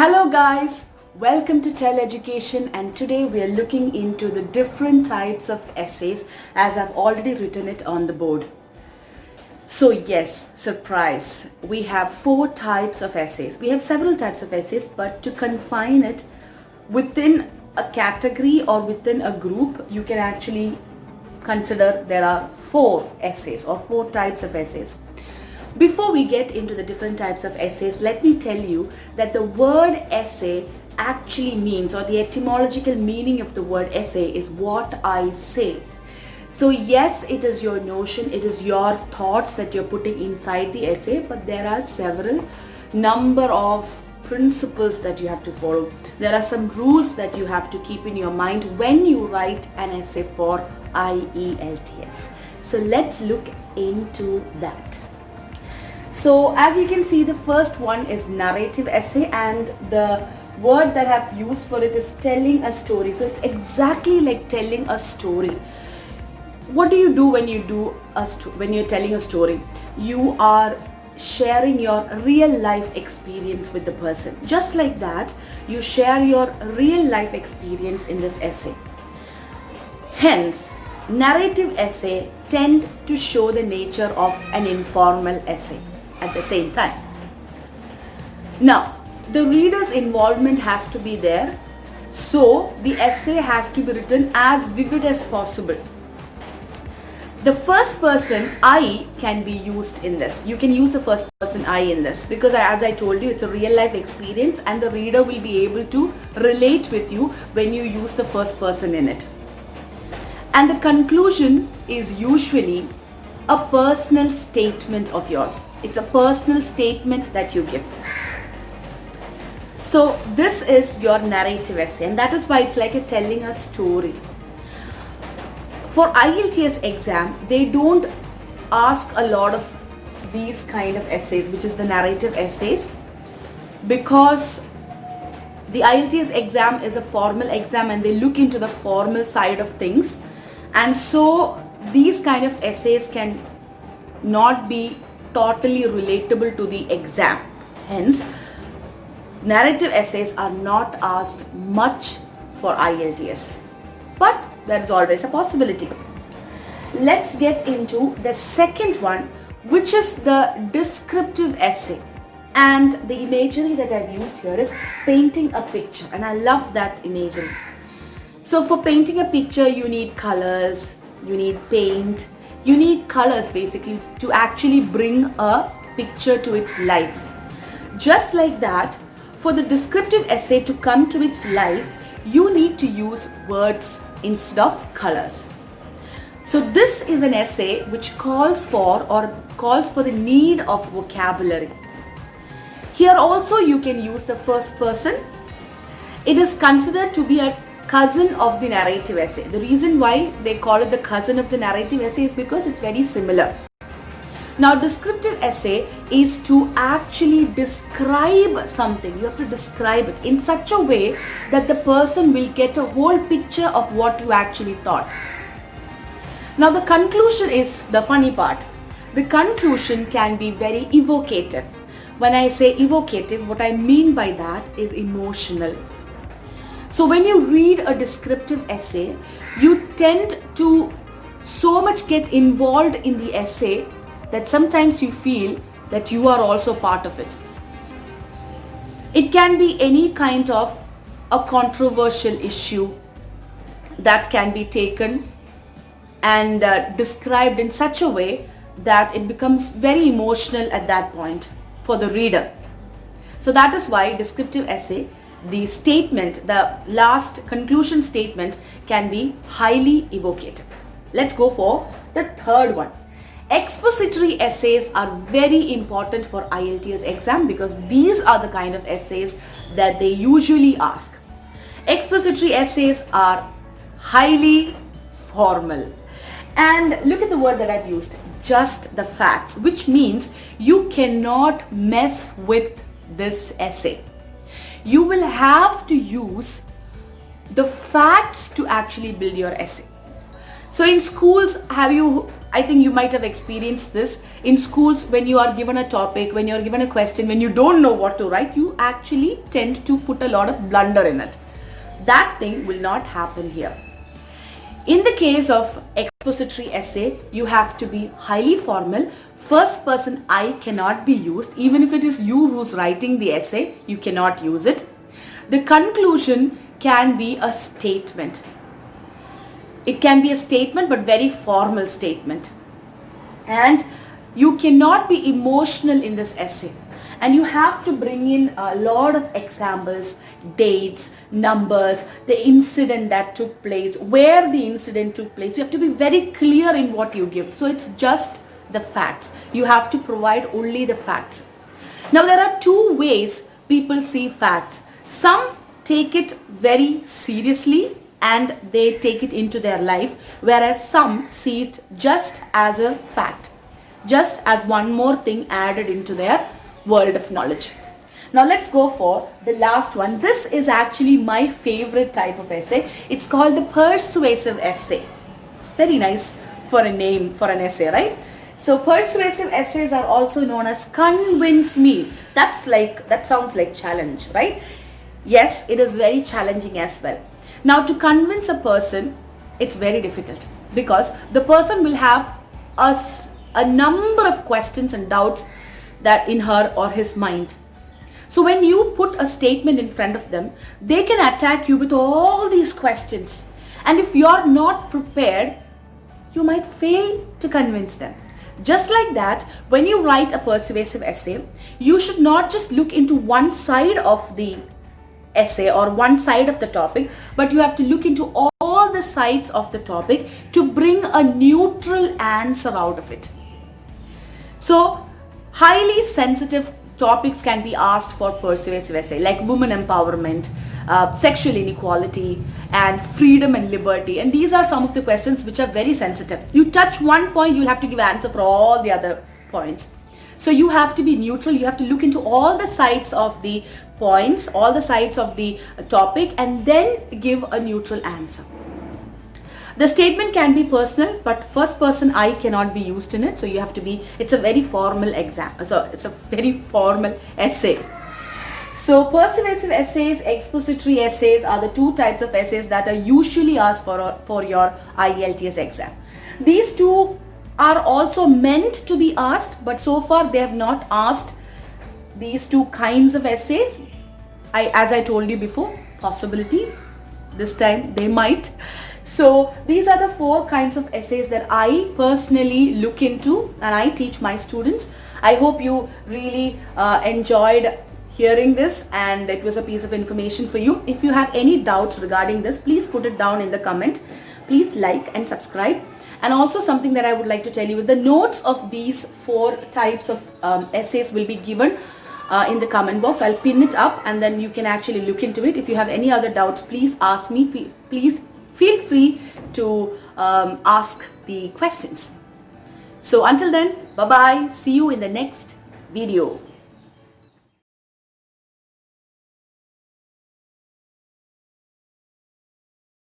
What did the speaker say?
Hello guys, welcome to Tell Education, and today we are looking into the different types of essays as I've already written it on the board. So yes, surprise, we have 4 types of essays. We have several types of essays, but to confine it within a category or within a group, you can actually consider there are 4 essays or 4 types of essays. Before we get into the different types of essays, let me tell you that the word essay actually means, or the etymological meaning of the word essay is what I say. So yes, it is your notion, it is your thoughts that you're putting inside the essay, but there are several number of principles that you have to follow. There are some rules that you have to keep in your mind when you write an essay for IELTS. So let's look into that. So as you can see, the first one is narrative essay, and the word that I've used for it is telling a story. So it's exactly like telling a story. What do you do when you're telling a story? You are sharing your real life experience with the person. Just like that, you share your real life experience in this essay. Hence, narrative essay tend to show the nature of an informal essay at the same time. Now, the reader's involvement has to be there, so the essay has to be written as vivid as possible. The first person I can be used in this. You can use the first person I in this because as I told you, it's a real life experience and the reader will be able to relate with you when you use the first person in it. And the conclusion is usually a personal statement of yours. It's a personal statement that you give. So this is your narrative essay, and that is why it's like telling a story. For IELTS exam, they don't ask a lot of these kind of essays, which is the narrative essays, because the IELTS exam is a formal exam and they look into the formal side of things, and so these kind of essays can not be totally relatable to the exam. Hence, narrative essays are not asked much for IELTS, but there is always a possibility. Let's get into the second one, which is the descriptive essay. And the imagery that I've used here is painting a picture, and I love that imagery. So for painting a picture, you need colors, you need paint, you need colors basically to actually bring a picture to its life. Just like that, for the descriptive essay to come to its life, you need to use words instead of colors. So this is an essay which calls for the need of vocabulary. Here also you can use the first person. It is considered to be a cousin of the narrative essay. The reason why they call it the cousin of the narrative essay is because it's very similar. Now, descriptive essay is to actually describe something. You have to describe it in such a way that the person will get a whole picture of what you actually thought. Now, the conclusion is the funny part. The conclusion can be very evocative. When I say evocative, what I mean by that is emotional. So when you read a descriptive essay, you tend to so much get involved in the essay that sometimes you feel that you are also part of it. It can be any kind of a controversial issue that can be taken and described in such a way that it becomes very emotional at that point for the reader. So that is why descriptive essay, the statement, the last conclusion statement can be highly evocative. Let's go for the third one. Expository essays are very important for IELTS exam because these are the kind of essays that they usually ask. Expository essays are highly formal. And look at the word that I've used, just the facts, which means you cannot mess with this essay. You will have to use the facts to actually build your essay. So in schools, I think you might have experienced this. In schools, when you are given a topic, when you are given a question, when you don't know what to write, you actually tend to put a lot of blunder in it. That thing will not happen here. In the case of expository essay, you have to be highly formal. First person I cannot be used. Even if it is you who's writing the essay, you cannot use it. The conclusion can be a statement. It can be a statement, but very formal statement. And you cannot be emotional in this essay. And you have to bring in a lot of examples, dates, numbers, the incident that took place, where the incident took place. You have to be very clear in what you give. So it's just the facts. You have to provide only the facts. Now there are two ways people see facts. Some take it very seriously and they take it into their life, whereas some see it just as a fact, just as one more thing added into their world of knowledge. Now let's go for the last one. This is actually my favorite type of essay. It's called the persuasive essay. It's very nice for a name for an essay, right? So persuasive essays are also known as convince me. That sounds like challenge, right? Yes, it is very challenging as well. Now to convince a person, it's very difficult because the person will have a number of questions and doubts that in her or his mind. So when you put a statement in front of them, they can attack you with all these questions. And if you're not prepared, you might fail to convince them. Just like that, when you write a persuasive essay, you should not just look into one side of the essay or one side of the topic, but you have to look into all the sides of the topic to bring a neutral answer out of it. So highly sensitive topics can be asked for persuasive essay, like women empowerment, sexual inequality, and freedom and liberty. And these are some of the questions which are very sensitive. You touch one point, you'll have to give answer for all the other points. So you have to be neutral. You have to look into all the sides of the points, all the sides of the topic, and then give a neutral answer. The statement can be personal, but first person I cannot be used in it. So you have to be, it's a very formal exam. So it's a very formal essay. So persuasive essays, expository essays are the two types of essays that are usually asked for your IELTS exam. These two are also meant to be asked, but so far they have not asked these two kinds of essays. As I told you before, possibility, this time they might. So these are the four kinds of essays that I personally look into and I teach my students. I hope you really enjoyed hearing this and it was a piece of information for you. If you have any doubts regarding this, please put it down in the comment. Please like and subscribe. And also something that I would like to tell you is the notes of these four types of essays will be given in the comment box. I'll pin it up and then you can actually look into it. If you have any other doubts, please ask me. Please feel free to ask the questions. So until then, bye-bye. See you in the next video.